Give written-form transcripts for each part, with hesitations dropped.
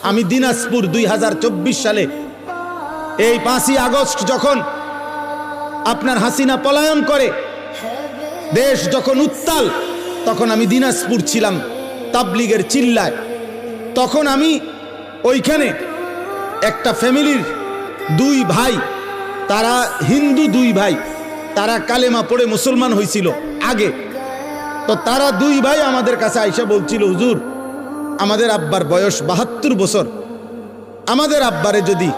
আমি দিনাজপুর 2024 সালে এই 5ই আগস্ট যখন আপনার হাসিনা পলায়ন করে, দেশ যখন উত্তাল, তখন আমি দিনাজপুর ছিলাম তাবলিগের চিল্লায়। তখন আমি ওইখানে একটা ফ্যামিলির 2 ভাই, তারা হিন্দু 2 ভাই, তারা কালেমা পড়ে মুসলমান হয়েছিল আগে। তো তারা 2 ভাই আমাদের কাছে আইসা বলছিল, হুজুর আমাদের আব্বার বয়স 72 বছর, আমাদের আব্বারে যদি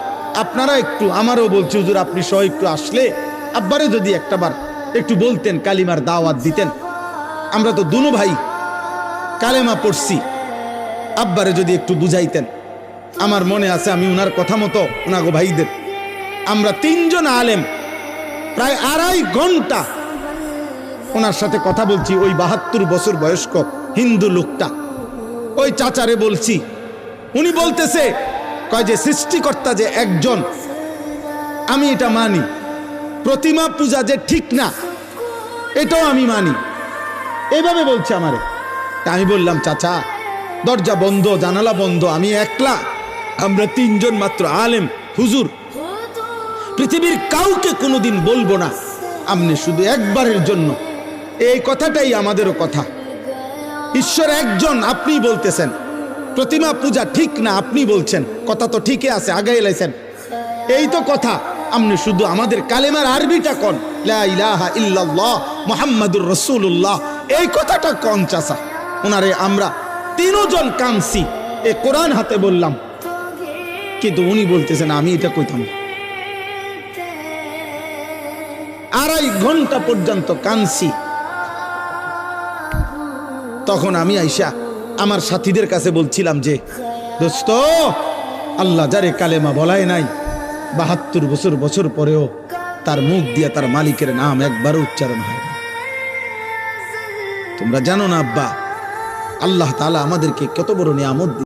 আপনারা একটু, আমারও বলছি হুজুর আপনি সহ একটু আসলে আব্বারে যদি একটাবার একটু বলতেন, কালিমার দাওয়াত দিতেন। আমরা তো দুনো ভাই কালেমা পড়ছি, আব্বারে যদি একটু বুঝাইতেন। আমার মনে আছে আমি উনার কথা মতো উনাগো ভাইদের আমরা 3 জন আলেম প্রায় 2.5 ঘন্টা ওনার সাথে কথা বলছি। ওই 72 বছর বয়স্ক হিন্দু লোকটা, ওই চাচারে বলছি, উনি বলতেছে কয় যে সৃষ্টিকর্তা যে একজন, আমি এটা মানি, প্রতিমা পূজা যে ঠিক না এটাও আমি মানি, এইভাবে বলছে আমারে। আমি বললাম চাচা দরজা বন্ধ, জানালা বন্ধ, আমি একলা, আমরা 3 জন মাত্র আলেম, হুজুর পৃথিবীর কাউকে কোনোদিন বলবো না, আপনি শুধু একবারের জন্য, এই কথাটাই আমাদেরও কথা। ঈশ্বর একজন, আপনি বলতেছেন প্রতিমা পূজা ঠিক না, আপনি বলছেন কথা তো ঠিকই আছে, আগে এলাইছেন, এই তো কথা। আপনি শুধু আমাদের কালেমার আরবিটা কোন, লা ইলাহা ইল্লাল্লাহ মুহাম্মাদুর রাসূলুল্লাহ, এই কথাটা কোন চাচা। ওনারে আমরা 3 জন কামছি, এই কোরআন হাতে বললাম, কিন্তু উনি বলতেছেন আমি এটা কইতাম। 2.5 ঘন্টা পর্যন্ত কানছি। তখন আমি আইসা আমার সাথীদের কাছে বলছিলাম যে দোস্ত, আল্লাহ যারে কালেমা বলায় নাই, 72 বছর পরেও তার মুখ দিয়ে তার মালিকের নাম একবারও উচ্চারণ হয় না। তোমরা জানো না আব্বা, আল্লাহ তাআলা আমাদেরকে কত বড় নিয়ামত